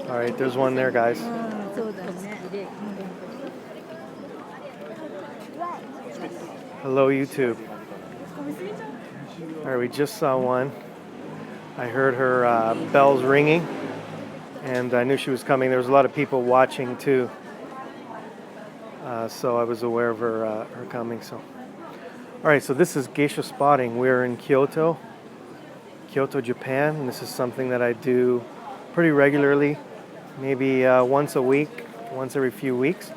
All right, there's one there, guys. そうだね。Hello, YouTube. All right, we just saw one. I heard her bells ringing, and I knew she was coming. There was a lot of people watching too, so I was aware of her coming. So, all right, so this is Geisha Spotting. We're in Kyoto, Japan, and this is something that I do pretty regularly, maybe once a week, once every few weeks,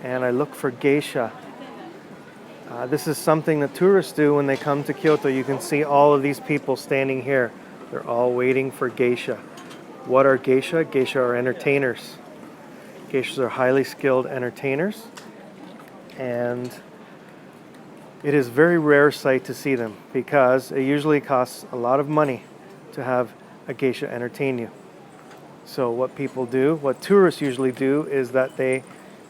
and I look for geisha. This is something that tourists do when they come to Kyoto. You can see all of these people standing here. They're all waiting for geisha. What are geisha? Geisha are entertainers. Geishas are highly skilled entertainers, and it is a very rare sight to see them because it usually costs a lot of money to have a geisha entertain you. So what people do, what tourists usually do, is that they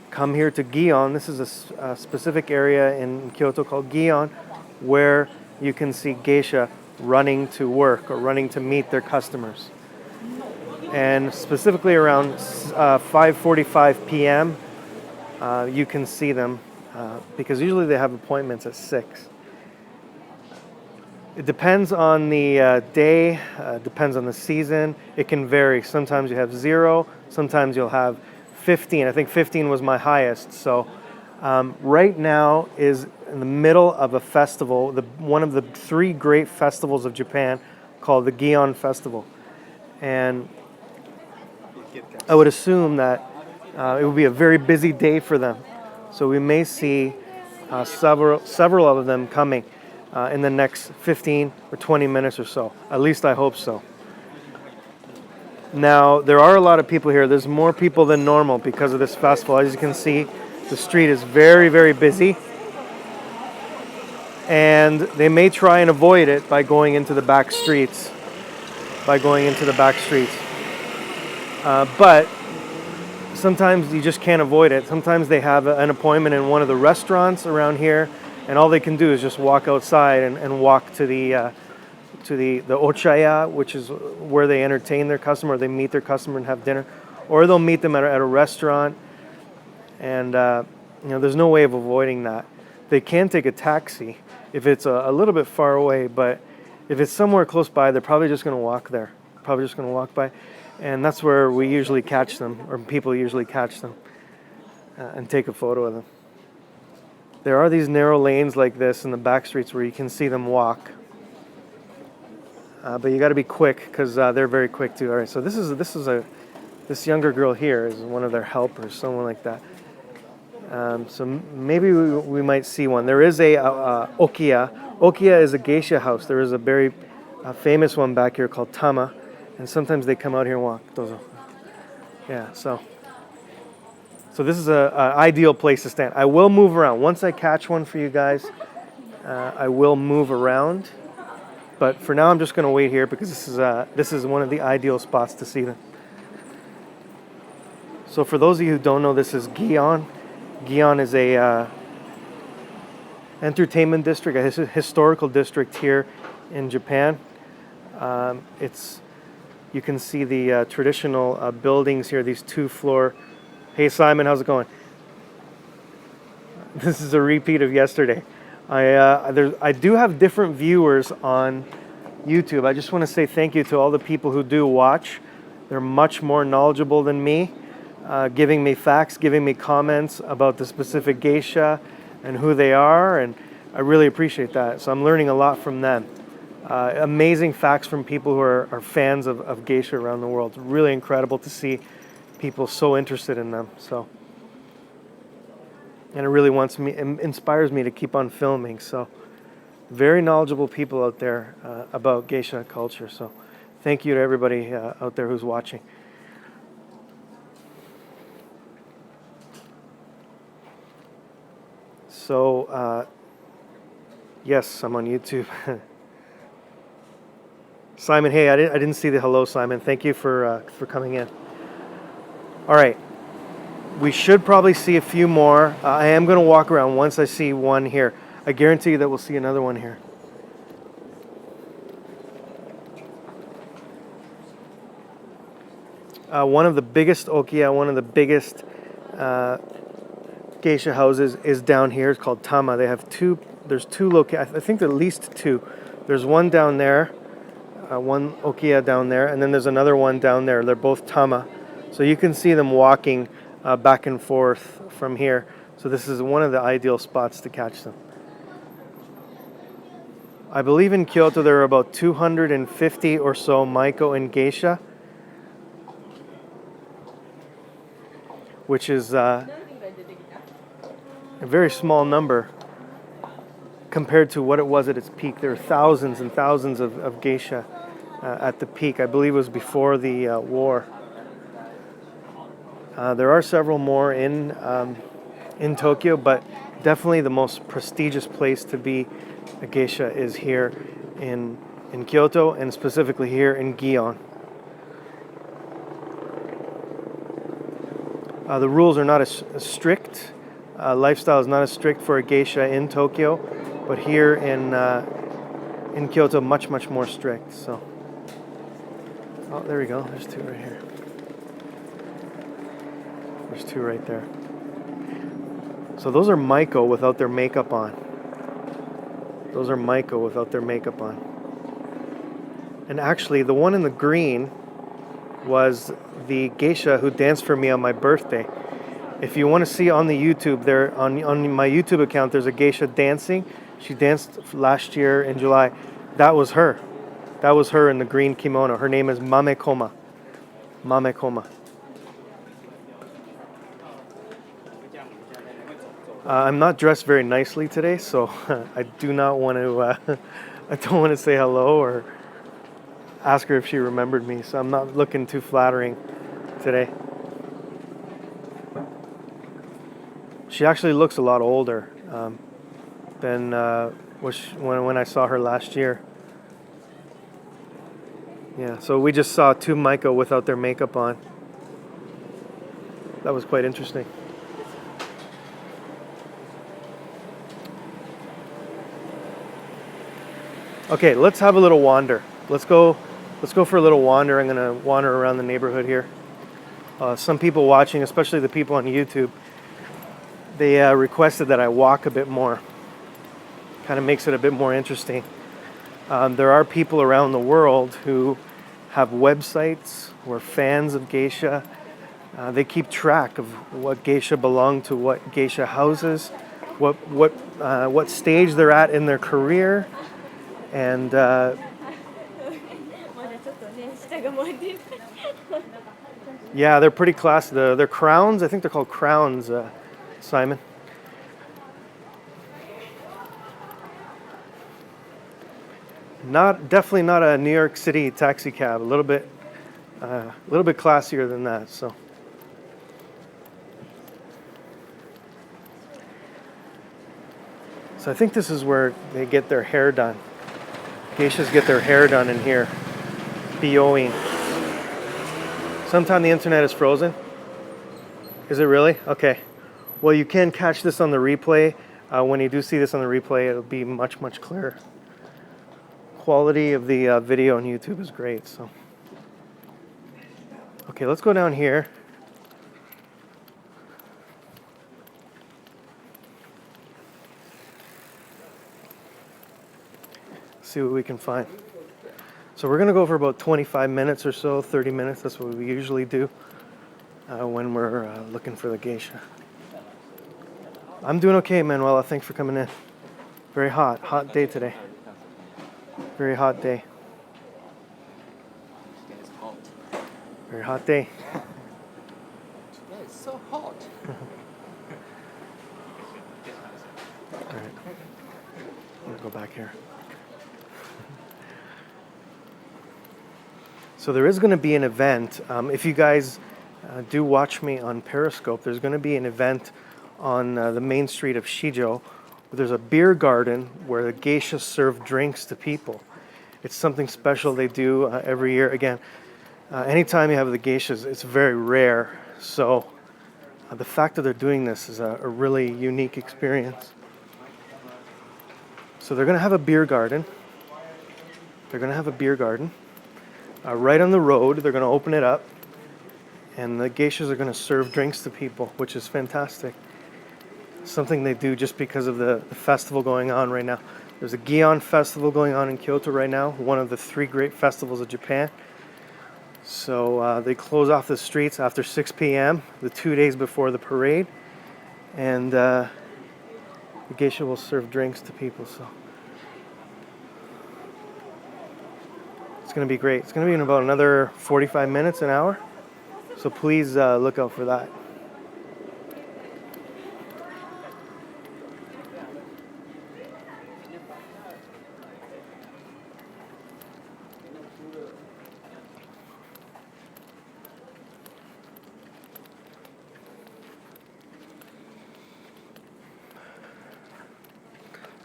come here to Gion. This is a specific area in Kyoto called Gion, where you can see geisha running to work or running to meet their customers. And specifically around 5:45 p.m., you can see them because usually they have appointments at 6. It depends on the day, depends on the season. It can vary. Sometimes you have 0, sometimes you'll have 15. I think 15 was my highest. So right now is in the middle of a festival, one of the 3 great festivals of Japan called the Gion Festival. And I would assume that it would be a very busy day for them. So we may see several of them coming in the next 15 or 20 minutes or so. At least I hope so. Now, there are a lot of people here. There's more people than normal because of this festival. As you can see, the street is very, very busy. And they may try and avoid it by going into the back streets. But sometimes you just can't avoid it. Sometimes they have an appointment in one of the restaurants around here, and all they can do is just walk outside and walk to the ochaya, which is where they entertain their customer, or they meet their customer and have dinner, or they'll meet them at a restaurant, and there's no way of avoiding that. They can take a taxi if it's a little bit far away, but if it's somewhere close by, they're probably just going to walk there. Probably just going to walk by, and that's where we usually catch them, or people usually catch them, and take a photo of them. There are these narrow lanes like this in the back streets where you can see them walk. But you got to be quick because they're very quick too. All right, so this younger girl here is one of their helpers, someone like that. So maybe we might see one. There is a okiya. Okiya is a geisha house. There is a very famous one back here called Tama, and sometimes they come out here and walk. Yeah, so this is an ideal place to stand. I will move around. Once I catch one for you guys, I will move around. But for now, I'm just going to wait here because this is one of the ideal spots to see them. So for those of you who don't know, this is Gion. Gion is a entertainment district, a historical district here in Japan. You can see the traditional buildings here, these 2-floor. Hey Simon, how's it going? This is a repeat of yesterday. I do have different viewers on YouTube. I just want to say thank you to all the people who do watch. They're much more knowledgeable than me, giving me facts, giving me comments about the specific geisha and who they are, and I really appreciate that. So I'm learning a lot from them. Amazing facts from people who are fans of geisha around the world. It's really incredible to see people so interested in them. So. And it really inspires me to keep on filming. So, very knowledgeable people out there about geisha culture. So, thank you to everybody out there who's watching. So, yes, I'm on YouTube. Simon, hey, I didn't see the hello, Simon. Thank you for coming in. All right. We should probably see a few more. I am going to walk around once I see one here. I guarantee you that we'll see another one here. One of the biggest okiya, one of the biggest geisha houses is down here. It's called Tama. They have two. There's two I think at least two. There's one down there, one okiya down there, and then there's another one down there. They're both Tama, so you can see them walking back and forth from here. So this is one of the ideal spots to catch them. I believe in Kyoto there are about 250 or so maiko and geisha, which is a very small number compared to what it was at its peak. There are thousands and thousands of geisha at the peak. I believe it was before the war. There are several more in Tokyo, but definitely the most prestigious place to be a geisha is here in Kyoto, and specifically here in Gion. The rules are not as strict. Lifestyle is not as strict for a geisha in Tokyo, but here in Kyoto, much more strict. So, oh, there we go. There's two right here. There's two right there. So those are maiko without their makeup on. Those are maiko without their makeup on. And actually, the one in the green was the geisha who danced for me on my birthday. If you want to see on the YouTube, there on my YouTube account, there's a geisha dancing. She danced last year in July. That was her. That was her in the green kimono. Her name is Mamekoma. Mamekoma. I'm not dressed very nicely today, so I do not want to. I don't want to say hello or ask her if she remembered me. So I'm not looking too flattering today. She actually looks a lot older than when I saw her last year. Yeah, so we just saw two maiko without their makeup on. That was quite interesting. Okay, let's have a little wander. Let's go for a little wander. I'm gonna wander around the neighborhood here. Some people watching, especially the people on YouTube, they requested that I walk a bit more. Kind of makes it a bit more interesting. There are people around the world who have websites who are fans of geisha. They keep track of what geisha belong to what geisha houses, what stage they're at in their career, and yeah, they're pretty classy. They're crowns. I think they're called crowns, Simon. Definitely not a New York City taxi cab. A little bit classier than that. So I think this is where they get their hair done. Geishas get their hair done in here. Bioing. Sometime the internet is frozen. Is it really? Okay. Well, you can catch this on the replay. When you do see this on the replay, it'll be much clearer. Quality of the video on YouTube is great. So, okay, let's go down here. See what we can find. So we're gonna go for about 25 minutes or so, 30 minutes. That's what we usually do when we're looking for the geisha. I'm doing okay, Manuela. Thanks for coming in. Very hot day today. Very hot day. It's hot. Very hot day. Yeah, it's so hot. All right. I'll go back here. So there is going to be an event. If you guys do watch me on Periscope, there's going to be an event on the main street of Shijo. There's a beer garden where the geishas serve drinks to people. It's something special they do every year. Again, anytime you have the geishas, it's very rare. So the fact that they're doing this is a really unique experience. So they're going to have a beer garden. Right on the road. They're going to open it up. And the geishas are going to serve drinks to people, which is fantastic. Something they do just because of the festival going on right now. There's a Gion Festival going on in Kyoto right now, one of the 3 great festivals of Japan. So they close off the streets after 6 p.m., the 2 days before the parade. And the geisha will serve drinks to people. So it's going to be great. It's going to be in about another 45 minutes, an hour. So please look out for that.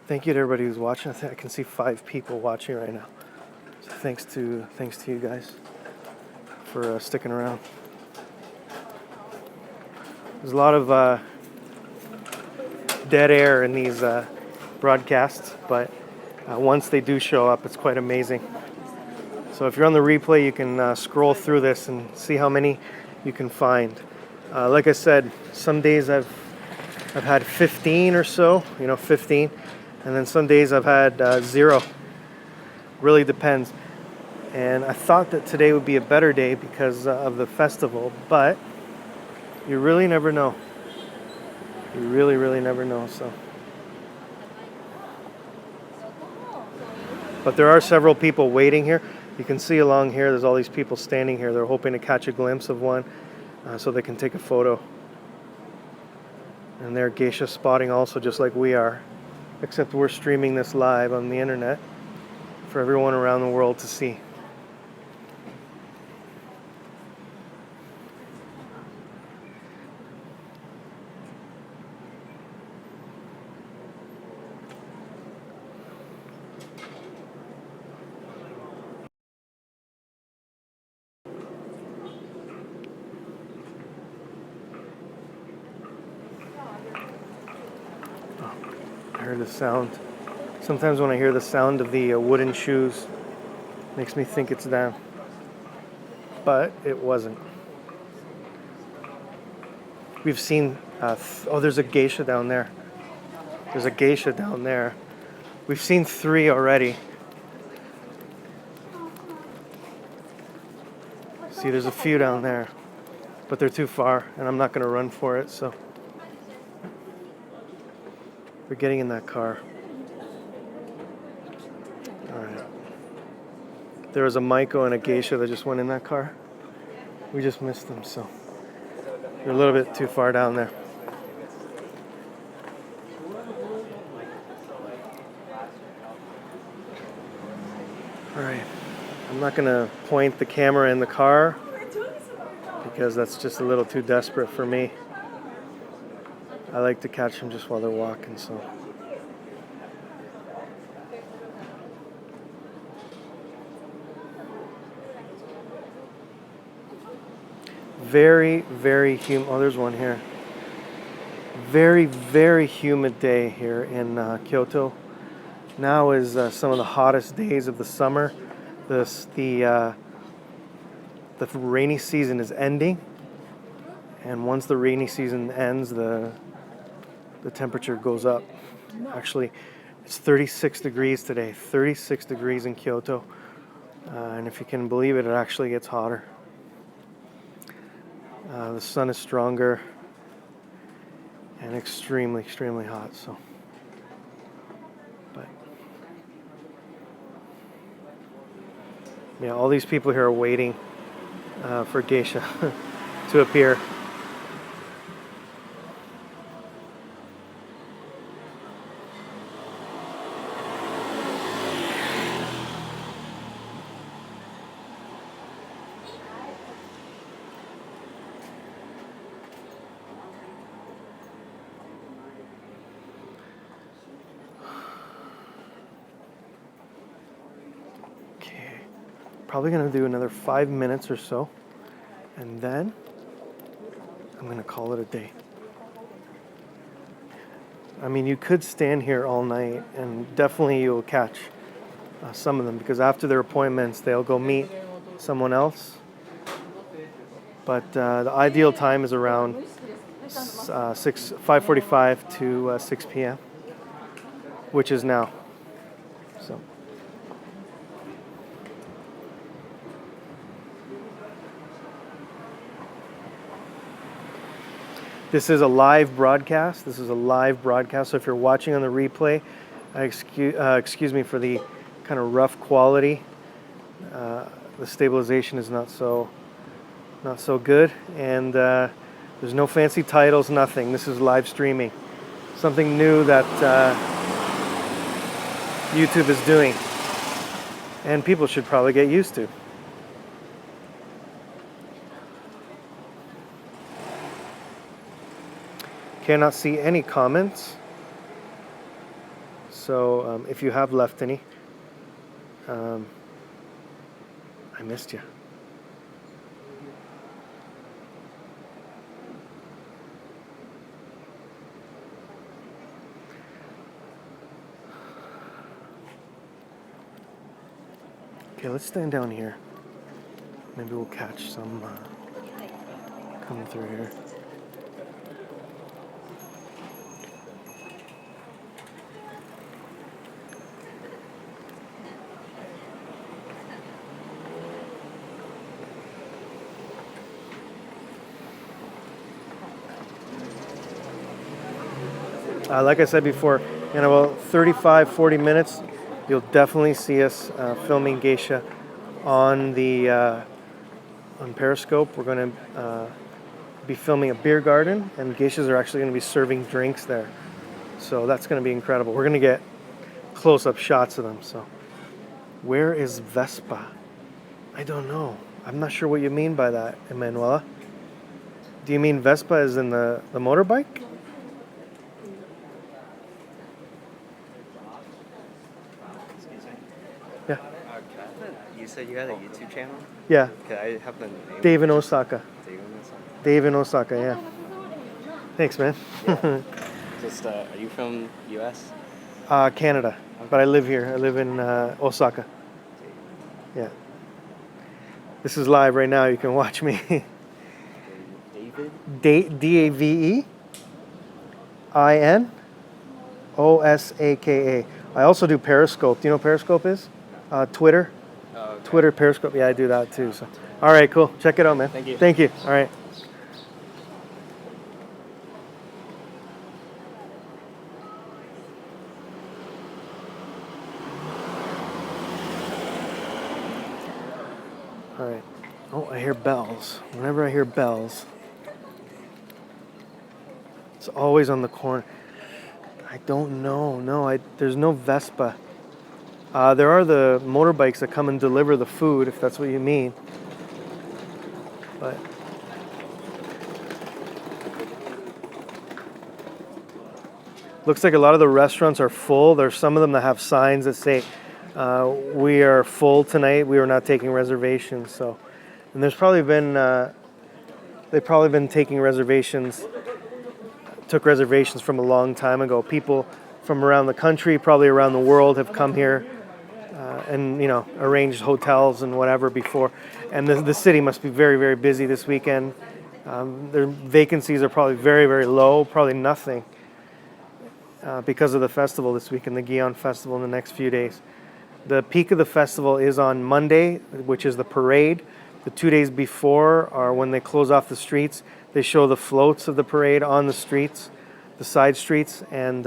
Thank you to everybody who's watching. I think I can see 5 people watching right now. So thanks to you guys for sticking around. There's a lot of dead air in these broadcasts, but once they do show up, it's quite amazing. So if you're on the replay, you can scroll through this and see how many you can find. Like I said, some days I've had 15 or so, 15. And then some days I've had 0. Really depends. And I thought that today would be a better day because of the festival, but you really never know. You really, really never know. So, but there are several people waiting here. You can see along here, there's all these people standing here. They're hoping to catch a glimpse of one so they can take a photo. And they're geisha spotting also, just like we are. Except we're streaming this live on the internet for everyone around the world to see. I heard the sound. Sometimes when I hear the sound of the wooden shoes, it makes me think it's them. But it wasn't. We've seen, there's a geisha down there. There's a geisha down there. We've seen 3 already. See, there's a few down there, but they're too far, and I'm not going to run for it, so. We're getting in that car. All right. There was a Maiko and a geisha that just went in that car. We just missed them, so they're a little bit too far down there. All right. I'm not going to point the camera in the car because that's just a little too desperate for me. I like to catch them just while they're walking, so. Very, very humid. Oh, there's one here. Very, very humid day here in Kyoto. Now is some of the hottest days of the summer. The rainy season is ending, and once the rainy season ends, the temperature goes up. Actually, it's 36 degrees today. 36 degrees in Kyoto, and if you can believe it, it actually gets hotter. The sun is stronger and extremely, extremely hot. So, but yeah, all these people here are waiting for geisha to appear. Probably going to do another 5 minutes or so, and then I'm going to call it a day. I mean, you could stand here all night, and definitely you'll catch some of them, because after their appointments, they'll go meet someone else. But the ideal time is around 5:45 to 6 p.m., which is now. So. This is a live broadcast. So if you're watching on the replay, excuse me for the kind of rough quality. The stabilization is not so good, and there's no fancy titles, nothing. This is live streaming, something new that YouTube is doing, and people should probably get used to. Cannot see any comments, so if you have left any, I missed you. Okay, let's stand down here. Maybe we'll catch some coming through here. Like I said before, in about 35-40 minutes, you'll definitely see us filming Geisha on Periscope. We're going to be filming a beer garden, and geishas are actually going to be serving drinks there. So that's going to be incredible. We're going to get close-up shots of them. So, where is Vespa? I don't know. I'm not sure what you mean by that, Emanuela. Do you mean Vespa as in the motorbike? Yeah. You said you had a YouTube channel? Yeah. Could I have the name? Dave in Osaka. Dave in Osaka? Dave in Osaka, yeah. Thanks, man. Yeah. Are you from U.S.? Canada, but I live here. I live in Osaka. Yeah. This is live right now. You can watch me. David? DavinOsaka. I also do Periscope. Do you know what Periscope is? Twitter. Oh, okay. Twitter, Periscope. Yeah, I do that too. So, all right, cool. Check it out, man. Thank you. Thank you. All right. All right. Oh, I hear bells. Whenever I hear bells, it's always on the corner. I don't know. No, there's no Vespa. There are the motorbikes that come and deliver the food, if that's what you mean. But looks like a lot of the restaurants are full. There's some of them that have signs that say, "We are full tonight. We are not taking reservations." So, and there's probably been they've probably been taking reservations. Took reservations from a long time ago. People from around the country, probably around the world, have come here and arranged hotels and whatever before. And the city must be very, very busy this weekend. Their vacancies are probably very, very low, probably nothing, because of the festival this weekend, the Gion Festival in the next few days. The peak of the festival is on Monday, which is the parade. The 2 days before are when they close off the streets. They show the floats of the parade on the streets, the side streets, and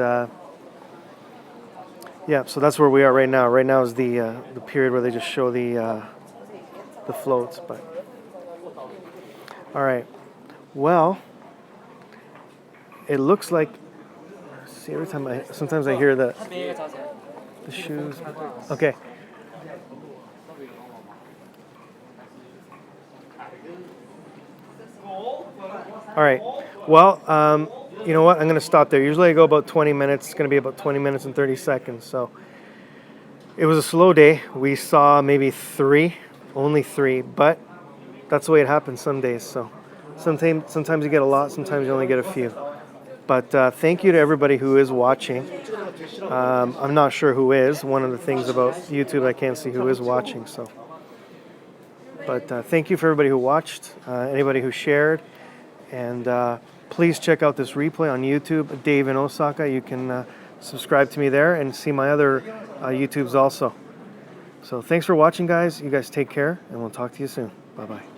yeah. So that's where we are right now. Right now is the period where they just show the floats. But all right. Well, it looks like. See, every time sometimes I hear the shoes. Okay. All right. Well, you know what? I'm going to stop there. Usually I go about 20 minutes. It's going to be about 20 minutes and 30 seconds. So it was a slow day. We saw maybe only three, but that's the way it happens some days. So sometimes you get a lot, sometimes you only get a few. But thank you to everybody who is watching. I'm not sure who is. One of the things about YouTube, I can't see who is watching. So But thank you for everybody who watched, anybody who shared, and please check out this replay on YouTube, Dave in Osaka. You can subscribe to me there and see my other YouTubes also. So thanks for watching, guys. You guys take care, and we'll talk to you soon. Bye-bye.